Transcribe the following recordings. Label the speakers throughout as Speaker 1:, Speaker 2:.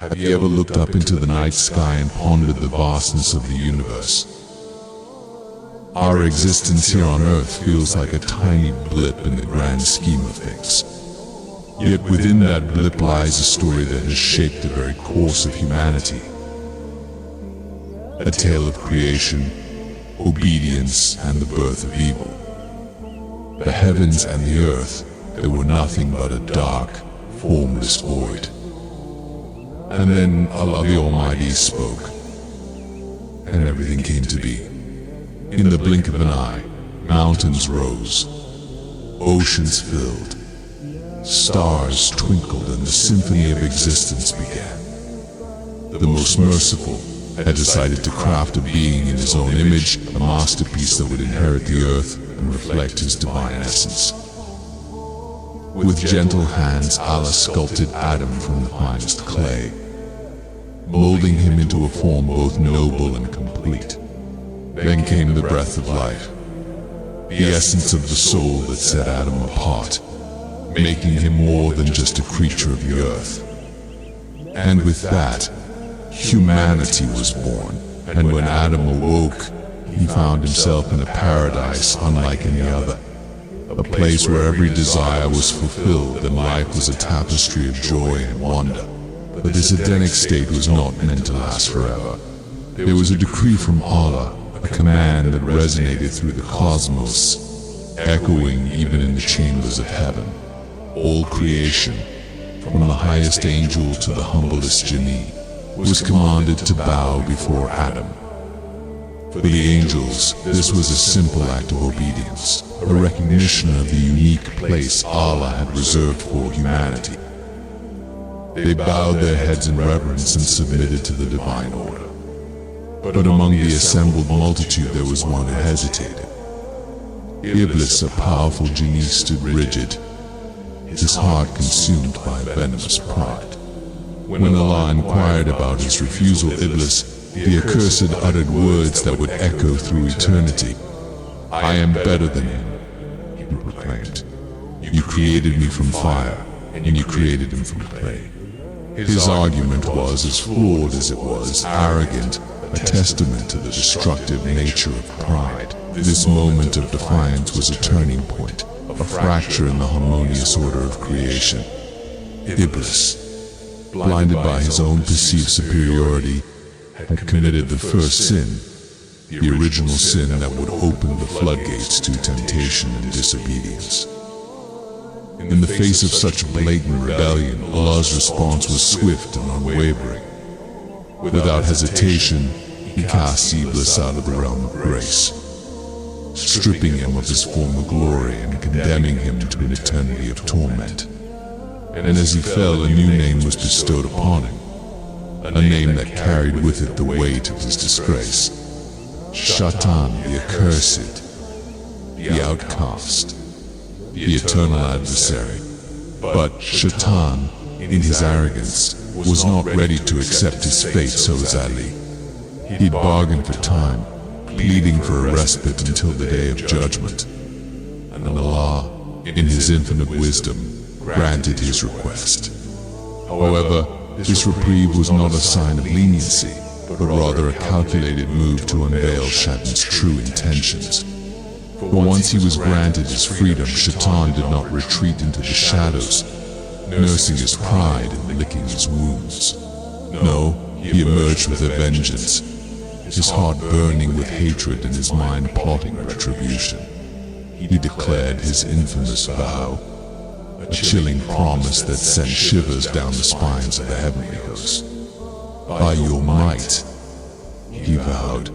Speaker 1: Have you ever looked up into the night sky and pondered the vastness of the universe? Our existence here on Earth feels like a tiny blip in the grand scheme of things. Yet within that blip lies a story that has shaped the very course of humanity. A tale of creation, obedience, and the birth of evil. The heavens and the earth, they were nothing but a dark, formless void. And then Allah the Almighty spoke, and everything came to be. In the blink of an eye, mountains rose, oceans filled, stars twinkled, and the symphony of existence began. The most merciful had decided to craft a being in his own image, a masterpiece that would inherit the earth and reflect his divine essence. With gentle hands, Allah sculpted Adam from the finest clay, molding him into a form both noble and complete. Then came the breath of life, the essence of the soul that set Adam apart, making him more than just a creature of the earth. And with that, humanity was born, and when Adam awoke, he found himself in a paradise unlike any other, a place where every desire was fulfilled and life was a tapestry of joy and wonder. But this Edenic state was not meant to last forever. There was a decree from Allah, a command that resonated through the cosmos, echoing even in the chambers of heaven. All creation, from the highest angel to the humblest genie, was commanded to bow before Adam. For the angels, this was a simple act of obedience, a recognition of the unique place Allah had reserved for humanity. They bowed their heads in reverence and submitted to the divine order. But among the assembled multitude there was one who hesitated. Iblis, a powerful genie, stood rigid, his heart consumed by venomous pride. When Allah inquired about his refusal, Iblis, the accursed, uttered words that would echo through eternity. "I am better than him," he proclaimed. "You created me from fire, and you created him from clay." His argument was, as flawed as it was, arrogant, a testament to the destructive nature of pride. This moment of defiance was a turning point, a fracture in the harmonious order of creation. Iblis, blinded by his own perceived superiority, had committed the first sin, the original sin that would open the floodgates to temptation and disobedience. In the face of such blatant rebellion, Allah's response was swift and unwavering. Without hesitation, He cast Iblis out of the realm of grace, stripping him of his former glory and condemning him to an eternity of torment. And as he fell, a new name was bestowed upon him, a name that carried with it the weight of his disgrace. Shaitan, the accursed, the outcast, the eternal adversary. But Shaitan, in his arrogance, was not ready to accept his fate so easily. He bargained for time, pleading for a respite until the day of judgment. And Allah, in His infinite wisdom, granted his request. However, this reprieve was not a sign of leniency, but rather a calculated move to unveil Shaitan's true intentions. For once he was granted his freedom, Shaitan did not retreat into the shadows, nursing his pride and licking his wounds. No, he emerged with a vengeance, his heart burning with hatred and his mind plotting retribution. He declared his infamous vow, a chilling promise that sent shivers down the spines of the heavenly hosts. "By your might," he vowed,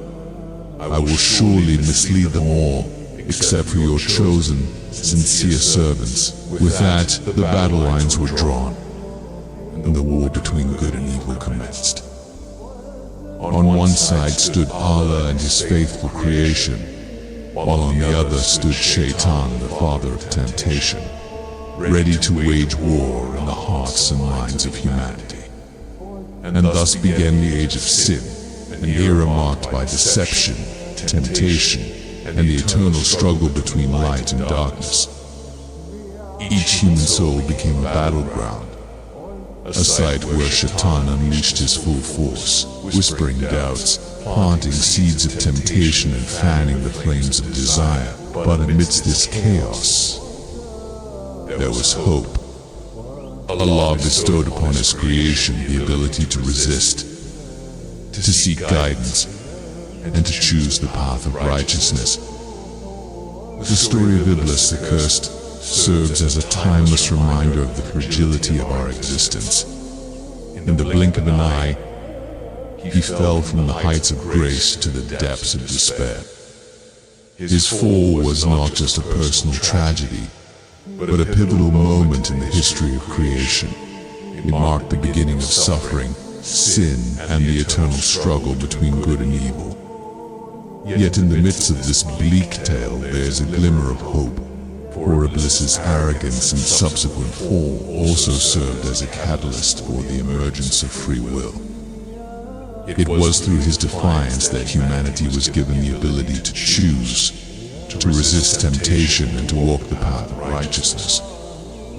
Speaker 1: "I will surely mislead them all, except for your chosen, sincere servants." With that, the battle lines were drawn, and the war between good and evil commenced. On one side stood Allah and His faithful creation, while on the other stood Shaitan, the father of temptation, ready to wage war in the hearts and minds of humanity. And thus began the age of sin, an era marked by deception, temptation, and the eternal struggle between light and darkness. Each human soul became a battleground, a sight where Shaitan unleashed his full force, whispering doubts, planting seeds of temptation and fanning the flames of desire. But amidst this chaos, there was hope. Allah bestowed upon His creation the ability to resist, to seek guidance, and to choose the path of righteousness. The story of Iblis the Cursed serves as a timeless reminder of the fragility of our existence. In the blink of an eye, he fell from the heights of grace to the depths of despair. His fall was not just a personal tragedy, but a pivotal moment in the history of creation. It marked the beginning of suffering, sin, and the eternal struggle between good and evil. Yet in the midst of this bleak tale, there's a glimmer of hope, for Iblis's arrogance and subsequent fall also served as a catalyst for the emergence of free will. It was through his defiance that humanity was given the ability to choose, to resist temptation and to walk the path of righteousness.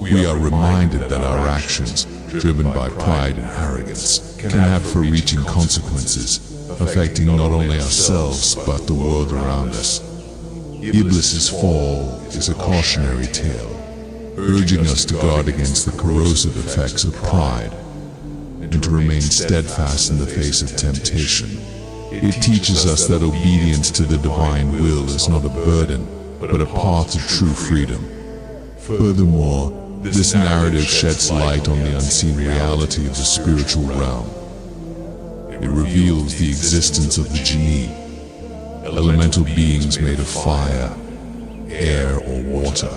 Speaker 1: We are reminded that our actions, driven by pride and arrogance, can have far-reaching consequences, affecting not only ourselves but the world around us. Iblis's fall is a cautionary tale, urging us to guard against the corrosive effects of pride and to remain steadfast in the face of temptation. It teaches us that obedience to the divine will is not a burden, but a path to true freedom. Furthermore, this narrative sheds light on the unseen reality of the spiritual realm. It reveals the existence of the jinni, elemental beings made of fire, air, or water,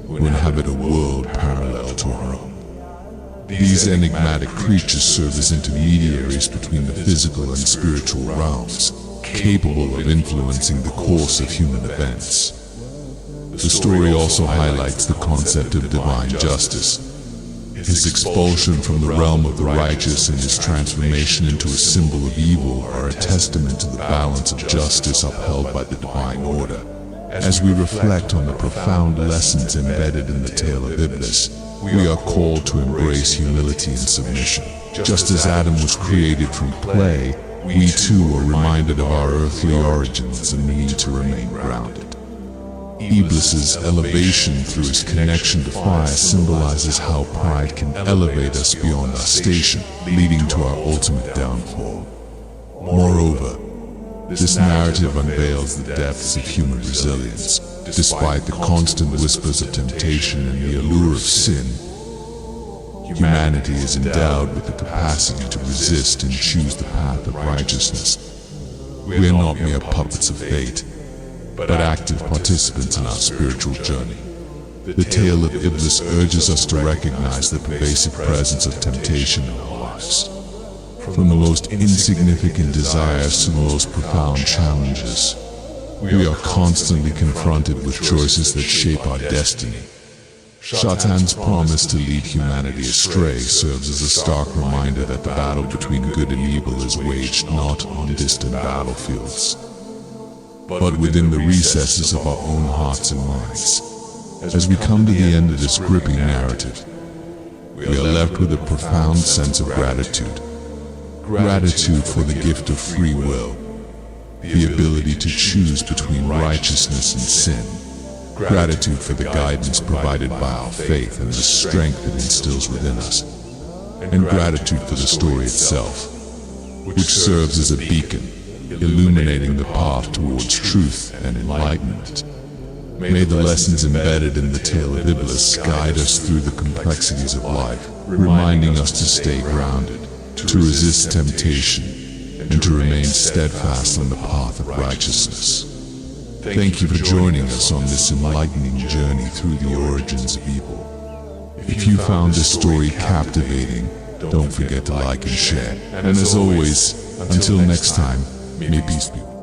Speaker 1: who inhabit a world parallel to our own. These enigmatic creatures serve as intermediaries between the physical and spiritual realms, capable of influencing the course of human events. The story also highlights the concept of divine justice. His expulsion from the realm of the righteous and his transformation into a symbol of evil are a testament to the balance of justice upheld by the divine order. As we reflect on the profound lessons embedded in the tale of Iblis, we are called to embrace humility and submission. Just as Adam was created from clay, we too are reminded of our earthly origins and the need to remain grounded. Iblis's elevation through his connection to fire symbolizes how pride can elevate us beyond our station, leading to our ultimate downfall. Moreover, this narrative unveils the depths of human resilience. Despite the constant whispers of temptation and the allure of sin, humanity is endowed with the capacity to resist and choose the path of righteousness. We are not mere puppets of fate, but active participants in our spiritual journey. The tale of Iblis urges us to recognize the pervasive presence of temptation in our lives. From the most insignificant desires to the most profound challenges, we are constantly confronted with choices that shape our destiny. Shaitan's promise to lead humanity astray serves as a stark reminder that the battle between good and evil is waged not on distant battlefields, but within the recesses of our own hearts and minds. As we come to the end of this gripping narrative, we are left with a profound sense of gratitude. Gratitude for the gift of free will, the ability to choose between righteousness and sin. Gratitude for the guidance provided by our faith and the strength it instills within us. And gratitude for the story itself, which serves as a beacon, illuminating the path towards truth and enlightenment. May the lessons embedded in the tale of Iblis guide us through the complexities of life, reminding us to stay grounded, to resist temptation, and to remain steadfast on the path of righteousness. Thank you for joining us on this enlightening journey through the origins of evil. If you found this story captivating, don't forget to like and share. And as always, until next time, may peace be with you.